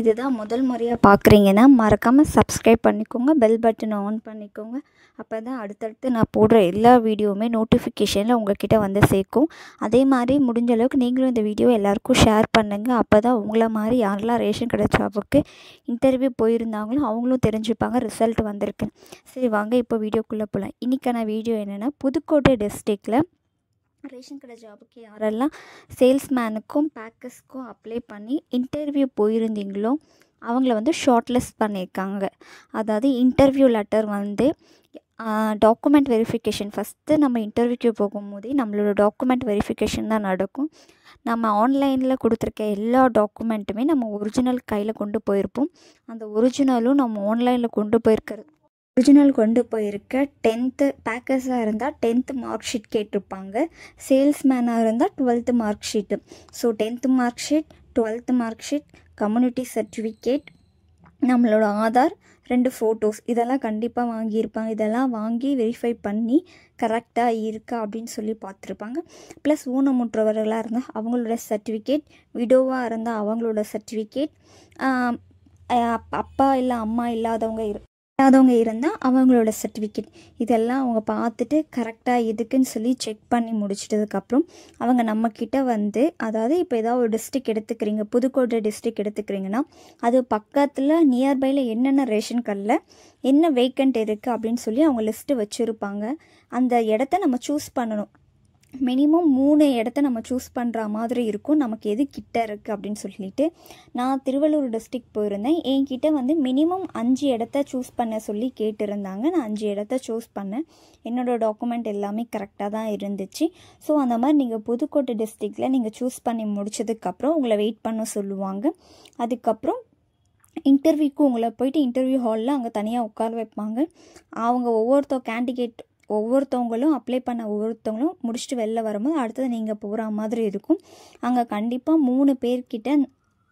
இதுதான் முதல் முறையாக பார்க்குறீங்கன்னா மறக்காமல் சப்ஸ்கிரைப் பண்ணிக்கோங்க, பெல் பட்டனை ஆன் பண்ணிக்கோங்க. அப்போ தான் அடுத்தடுத்து நான் போடுற எல்லா வீடியோவுமே நோட்டிஃபிகேஷனில் உங்கள்கிட்ட வந்து சேர்க்கும். அதே மாதிரி முடிஞ்ச அளவுக்கு நீங்களும் இந்த வீடியோ எல்லாேருக்கும் ஷேர் பண்ணுங்கள். அப்போ தான் உங்களை மாதிரி யாரெல்லாம் ரேஷன் கடை ஜாபுக்கு இன்டர்வியூ போயிருந்தாங்களோ அவங்களும் தெரிஞ்சுப்பாங்க ரிசல்ட் வந்திருக்கு. சரி வாங்க இப்போ வீடியோக்குள்ளே போகலாம். இன்றைக்கான வீடியோ என்னென்னா, புதுக்கோட்டை டிஸ்ட்ரிக்டில் ரேஷன் கடை ஜாபுக்கு யாரெல்லாம் சேல்ஸ்மேனுக்கும் பேக்கர்ஸ்க்கும் அப்ளை பண்ணி இன்டர்வியூ போயிருந்தீங்களோ அவங்கள வந்து ஷார்ட் லிஸ்ட் பண்ணியிருக்காங்க. அதாவது இன்டர்வியூ லெட்டர் வந்து டாக்குமெண்ட் வெரிஃபிகேஷன் ஃபஸ்ட்டு நம்ம இன்டர்வியூக்கு போகும்போதே நம்மளோட டாக்குமெண்ட் வெரிஃபிகேஷன் தான் நடக்கும். நம்ம ஆன்லைனில் கொடுத்துருக்க எல்லா டாக்குமெண்ட்டுமே நம்ம ஒரிஜினல் கையில் கொண்டு போயிருப்போம். அந்த ஒரிஜினலும் நம்ம ஆன்லைனில் கொண்டு போயிருக்க 10th பேக்கர்ஸாக இருந்தால் 10th மார்க் ஷீட் கேட்டிருப்பாங்க. சேல்ஸ்மேனாக இருந்தால் 12th mark sheet. So 10th mark sheet, 12th mark sheet, community certificate, நம்மளோட ஆதார், 2 ஃபோட்டோஸ் இதெல்லாம் கண்டிப்பாக வாங்கியிருப்பாங்க. இதெல்லாம் வாங்கி வெரிஃபை பண்ணி கரெக்டாக இருக்கா அப்படின்னு சொல்லி பார்த்துருப்பாங்க. ப்ளஸ் ஊனமுற்றவர்களாக இருந்தால் அவங்களோட சர்டிஃபிகேட், விடோவாக இருந்தால் அவங்களோட சர்டிஃபிகேட், அப்பா இல்லை அம்மா இல்லாதவங்க இருந்தால் அவங்களோட சர்டிஃபிகேட், இதெல்லாம் அவங்க பார்த்துட்டு கரெக்டாக எதுக்குன்னு சொல்லி செக் பண்ணி முடிச்சிட்டதுக்கப்புறம் அவங்க நம்மக்கிட்ட வந்து, அதாவது இப்போ ஏதாவது ஒரு டிஸ்ட்ரிக் எடுத்துக்கிறீங்க, புதுக்கோட்டை டிஸ்ட்ரிக் எடுத்துக்கிறீங்கன்னா அது பக்கத்தில் நியர்பையில் என்னென்ன ரேஷன் கார்டில் என்ன வேக்கண்ட் இருக்குது அப்படின்னு சொல்லி அவங்க லிஸ்ட்டு வச்சுருப்பாங்க. அந்த இடத்த நம்ம சூஸ் பண்ணணும். மினிமம் 3 இடத்த நம்ம சூஸ் பண்ணுற மாதிரி இருக்கும். நமக்கு எது கிட்ட இருக்குது அப்படின்னு சொல்லிட்டு நான் திருவள்ளூர் டிஸ்ட்ரிக்ட் போயிருந்தேன். என்கிட்ட வந்து மினிமம் 5 இடத்த சூஸ் பண்ண சொல்லி கேட்டிருந்தாங்க. நான் 5 இடத்த சூஸ் பண்ணேன். என்னோடய டாக்குமெண்ட் எல்லாமே கரெக்டாக தான் இருந்துச்சு. ஸோ அந்த மாதிரி நீங்கள் புதுக்கோட்டை டிஸ்ட்ரிக்டில் நீங்கள் சூஸ் பண்ணி முடிச்சதுக்கப்புறம் உங்களை வெயிட் பண்ண சொல்லுவாங்க. அதுக்கப்புறம் இன்டர்வியூக்கு உங்களை போயிட்டு இன்டர்வியூ ஹாலில் அங்கே தனியாக உட்கார வைப்பாங்க. அவங்க ஒவ்வொருத்தவங்களும் அப்ளை பண்ண ஒவ்வொருத்தவங்களும் முடிச்சுட்டு வெளில வரும்போது அடுத்தது நீங்கள் போகிற மாதிரி இருக்கும். அங்கே கண்டிப்பாக 3 பேர்கிட்ட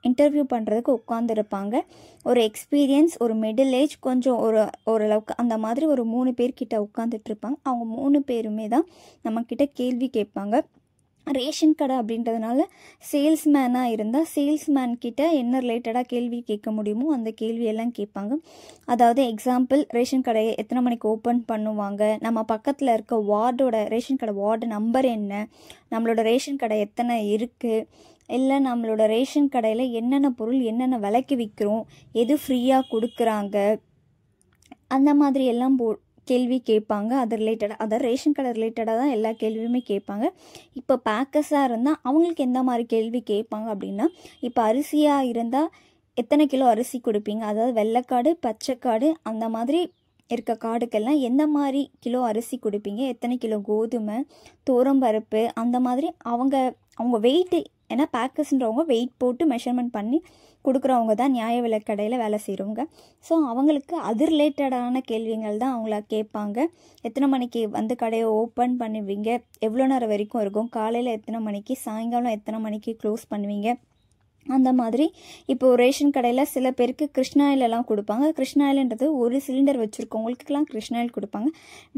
இன்டர்வியூ பண்ணுறதுக்கு உட்காந்துருப்பாங்க. ஒரு எக்ஸ்பீரியன்ஸ், ஒரு மிடில் ஏஜ், கொஞ்சம் ஓரளவுக்கு அந்த மாதிரி ஒரு 3 பேர்கிட்ட உட்காந்துட்ருப்பாங்க. அவங்க 3 பேருமே தான் நம்மக்கிட்ட கேள்வி கேட்பாங்க. ரேஷன் கடை அப்படின்றதுனால சேல்ஸ்மேனாக இருந்தால் சேல்ஸ்மேன்கிட்ட என்ன ரிலேட்டடாக கேள்வி கேட்க முடியுமோ அந்த கேள்வியெல்லாம் கேட்பாங்க. அதாவது எக்ஸாம்பிள், ரேஷன் கடையை எத்தனை மணிக்கு ஓப்பன் பண்ணுவாங்க, நம்ம பக்கத்தில் இருக்க வார்டோட ரேஷன் கடை வார்டு நம்பர் என்ன, நம்மளோட ரேஷன் கடை எத்தனை இருக்குது, இல்லை நம்மளோட ரேஷன் கடையில் என்னென்ன பொருள் என்னென்ன விலைக்கு விற்கிறோம், எது ஃப்ரீயாக கொடுக்குறாங்க, அந்த மாதிரி எல்லாம் கேள்வி கேட்பாங்க. அது ரிலேட்டடாக, அதாவது ரேஷன் கடை ரிலேட்டடாக தான் எல்லா கேள்வியுமே கேட்பாங்க. இப்போ பேக்கர்ஸாக இருந்தால் அவங்களுக்கு எந்த மாதிரி கேள்வி கேட்பாங்க அப்படின்னா, இப்போ அரிசியாக இருந்தால் எத்தனை கிலோ அரிசி கொடுப்பீங்க, அதாவது வெள்ளைக்காடு, பச்சைக்காடு அந்த மாதிரி இருக்க கார்டுக்கெல்லாம் எந்த மாதிரி கிலோ அரிசி கொடுப்பீங்க, எத்தனை கிலோ கோதுமை, துவரம்பருப்பு, அந்த மாதிரி அவங்க வெயிட்டு, ஏன்னா பேக்கர்ஸ்ன்றவங்க வெயிட் போட்டு மெஷர்மெண்ட் பண்ணி கொடுக்குறவங்க தான் நியாய விலை கடையில் வேலை செய்கிறவங்க. ஸோ அவங்களுக்கு அது ரிலேட்டடான கேள்விகள் தான் அவங்கள கேட்பாங்க. எத்தனை மணிக்கு வந்து கடையை ஓப்பன் பண்ணுவீங்க, எவ்வளோ நேரம் வரைக்கும் இருக்கும், காலையில் எத்தனை மணிக்கு, சாயங்காலம் எத்தனை மணிக்கு க்ளோஸ் பண்ணுவீங்க, அந்த மாதிரி. இப்போது ரேஷன் கடையில் சில பேருக்கு கிருஷ்ணாயிலெல்லாம் கொடுப்பாங்க. கிருஷ்ணாயில்ன்றது ஒரு சிலிண்டர் வச்சுருக்கவங்களுக்கெல்லாம் கிருஷ்ணாயில் கொடுப்பாங்க.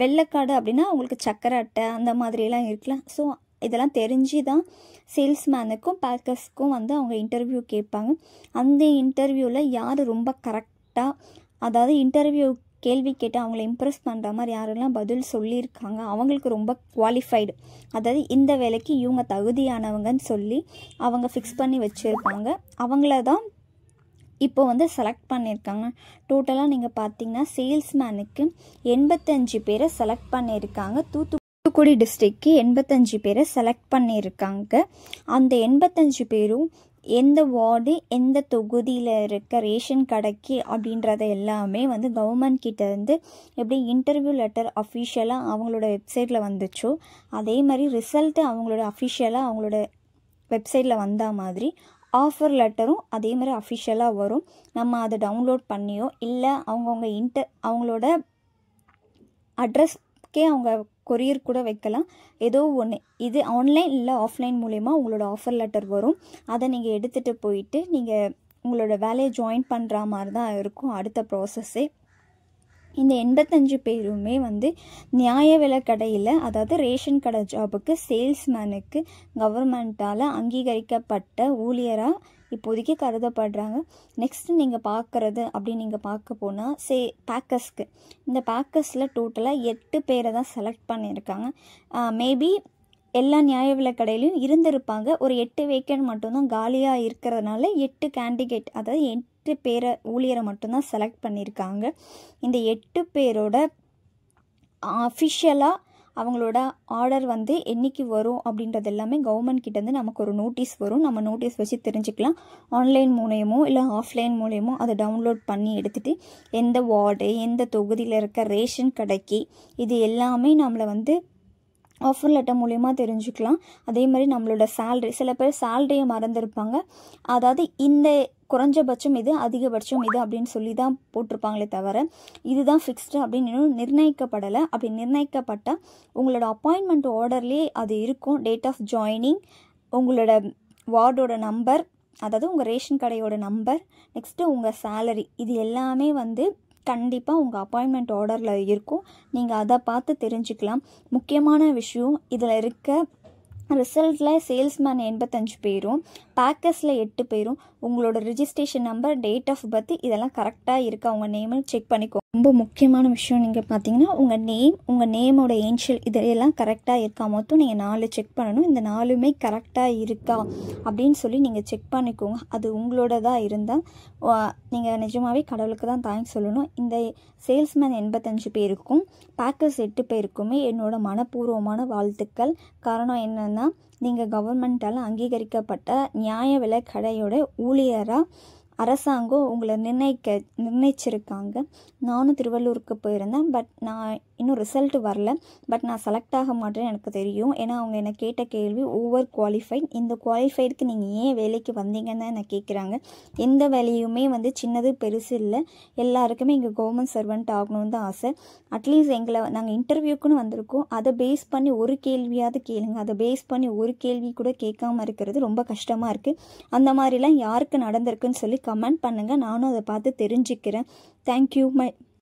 வெள்ளைக்காடு அப்படின்னா அவங்களுக்கு சக்கரை அட்டை அந்த மாதிரியெல்லாம் இருக்கலாம். ஸோ இதெல்லாம் தெரிஞ்சு தான் சேல்ஸ்மேனுக்கும் பேக்கர்ஸ்க்கும் வந்து அவங்க இன்டர்வியூ கேட்பாங்க. அந்த இன்டர்வியூவில் யார் ரொம்ப கரெக்டாக, அதாவது இன்டர்வியூ கேள்வி கேட்டு அவங்கள இம்ப்ரெஸ் பண்ணுற மாதிரி யாரெல்லாம் பதில் சொல்லியிருக்காங்க அவங்களுக்கு ரொம்ப குவாலிஃபைடு, அதாவது இந்த வேலைக்கு இவங்க தகுதியானவங்கன்னு சொல்லி அவங்க ஃபிக்ஸ் பண்ணி வச்சுருப்பாங்க. அவங்கள தான் இப்போ வந்து செலக்ட் பண்ணியிருக்காங்க. டோட்டலாக நீங்கள் பார்த்தீங்கன்னா சேல்ஸ்மேனுக்கு 85 பேரை செலக்ட் பண்ணியிருக்காங்க. தூத்துக்குடி டிஸ்ட்ரிக்ட்க்கு 85 பேரை செலக்ட் பண்ணியிருக்காங்க. அந்த 85 பேரும் எந்த வார்டு எந்த தொகுதியில் இருக்க ரேஷன் கடைக்கு அப்படின்றத எல்லாமே வந்து கவர்மெண்ட் கிட்டேருந்து எப்படி இன்டர்வியூ லெட்டர் அஃபிஷியலாக அவங்களோட வெப்சைட்டில் வந்துச்சோ அதே மாதிரி ரிசல்ட்டு அவங்களோட அஃபிஷியலாக அவங்களோட வெப்சைட்டில் வந்த மாதிரி ஆஃபர் லெட்டரும் அதே மாதிரி அஃபிஷியலாக வரும். நம்ம அதை டவுன்லோட் பண்ணியோ இல்லை அவங்களோட அட்ரஸ்க்கே அவங்க கொரியர் கூட வைக்கலாம், ஏதோ ஒன்று. இது ஆன்லைன் இல்லை ஆஃப்லைன் மூலயமா உங்களோட ஆஃபர் லெட்டர் வரும். அதை நீங்கள் எடுத்துகிட்டு போயிட்டு நீங்கள் உங்களோட வேலையை ஜாயின் பண்ணுற மாதிரி தான் இருக்கும் அடுத்த ப்ராசஸ்ஸே. இந்த 85 பேருமே வந்து நியாய விலை கடையில், அதாவது ரேஷன் கடை ஜாபுக்கு சேல்ஸ்மேனுக்கு கவர்மெண்ட்டால் அங்கீகரிக்கப்பட்ட ஊழியராக இப்போதைக்கு கருதப்படுறாங்க. நெக்ஸ்ட்டு நீங்கள் பார்க்குறது அப்படின்னு நீங்கள் பார்க்க போனால் பேக்கர்ஸ்க்கு இந்த பேக்கர்ஸில் டோட்டலாக 8 பேரை தான் செலக்ட் பண்ணியிருக்காங்க. மேபி எல்லா நியாய விலைக் கடையிலையும் இருந்திருப்பாங்க. ஒரு 8 வேக்கன்ட் மட்டும்தான் காலியாக இருக்கிறதுனால 8 கேண்டிடேட், அதாவது 8 பேரை ஊழியரை மட்டும்தான் செலக்ட் பண்ணியிருக்காங்க. இந்த 8 பேரோட அஃபிஷியலாக அவங்களோட ஆர்டர் வந்து என்றைக்கு வரும் அப்படின்றது எல்லாமே கவர்மெண்ட் கிட்டேருந்து நமக்கு ஒரு நோட்டீஸ் வரும். நம்ம நோட்டீஸ் வச்சு தெரிஞ்சுக்கலாம். ஆன்லைன் மூலயமோ இல்லை ஆஃப்லைன் மூலயமோ அதை டவுன்லோட் பண்ணி எடுத்துகிட்டு எந்த வார்டு, எந்த தொகுதியில் இருக்க ரேஷன் கடைக்கு, இது எல்லாமே நம்மளை வந்து ஆஃபர் லெட்டர் மூலயமா தெரிஞ்சுக்கலாம். அதே மாதிரி நம்மளோட சேல்ரி, சில பேர் சேல்ரியை மறந்துருப்பாங்க. அதாவது இந்த குறைஞ்சபட்சம் இது, அதிகபட்சம் இது அப்படின்னு சொல்லி தான் போட்டிருப்பாங்களே தவிர இதுதான் ஃபிக்ஸ்டு அப்படின்னு இன்னும் நிர்ணயிக்கப்படலை. அப்படி நிர்ணயிக்கப்பட்டால் உங்களோட அப்பாயின்மெண்ட் ஆர்டர்லேயே அது இருக்கும். டேட் ஆஃப் ஜாயினிங், உங்களோட வார்டோட நம்பர், அதாவது உங்கள் ரேஷன் கடையோட நம்பர், நெக்ஸ்ட்டு உங்கள் சேலரி, இது எல்லாமே வந்து கண்டிப்பாக உங்கள் அப்பாயின்மெண்ட் ஆர்டரில் இருக்கும். நீங்கள் அதை பார்த்து தெரிஞ்சுக்கலாம். முக்கியமான விஷயம், இதில் இருக்க ரிசல்ட்டில் சேல்ஸ்மேன் 85 பேரும், பேக்கர்ஸில் 8 பேரும் உங்களோட registration number, date of birth இதெல்லாம் கரெக்டாக இருக்கா, உங்கள் நேமை செக் பண்ணிக்கோ. ரொம்ப முக்கியமான விஷயம் நீங்கள் பார்த்தீங்கன்னா உங்கள் நேம், உங்கள் நேமோட இனிஷியல் இதெல்லாம் கரெக்டாக இருக்கா. மொத்தம் நீங்கள் 4 செக் பண்ணணும். இந்த 4மே கரெக்டாக இருக்கா அப்படின்னு சொல்லி நீங்கள் செக் பண்ணிக்கோங்க. அது உங்களோடதாக இருந்தால் நீங்கள் நிஜமாகவே கடவுளுக்கு தான் தேங்க்ஸ் சொல்லணும். இந்த சேல்ஸ்மேன் 85 பேருக்கும் பேக்கர்ஸ் 8 பேருக்குமே என்னோட மனப்பூர்வமான வாழ்த்துக்கள். காரணம் என்னென்னா, நீங்கள் கவர்மெண்ட்டால் அங்கீகரிக்கப்பட்ட நியாய விலை கடையோட ஊழியராக அரசாங்கம் உங்களை நிர்ணயிச்சிருக்காங்க. நானும் திருவள்ளூருக்கு போயிருந்தேன். பட் நான் இன்னும் ரிசல்ட் வரல. பட் நான் செலக்ட் ஆக மாட்டேன்னு எனக்கு தெரியும். ஏன்னா அவங்க என்னை கேட்ட கேள்வி ஓவர் குவாலிஃபைட். இந்த குவாலிஃபைடுக்கு நீங்கள் ஏன் வேலைக்கு வந்தீங்கன்னு தான் என்னை கேட்குறாங்க. எந்த வேலையுமே வந்து சின்னது பெருசு இல்லை. எல்லாருக்குமே இங்கே கவர்மெண்ட் சர்வெண்ட் ஆகணும்னு தான் ஆசை. அட்லீஸ்ட் நாங்கள் இன்டர்வியூக்குன்னு வந்திருக்கோம். அதை பேஸ் பண்ணி ஒரு கேள்வியாவது கேளுங்க. அதை பேஸ் பண்ணி ஒரு கேள்வி கூட கேட்காம இருக்கிறது ரொம்ப கஷ்டமாக இருக்குது. அந்த மாதிரிலாம் யாருக்கு நடந்திருக்குன்னு சொல்லி கமெண்ட் பண்ணுங்கள். நானும் அதை பார்த்து தெரிஞ்சுக்கிறேன். தேங்க்யூ.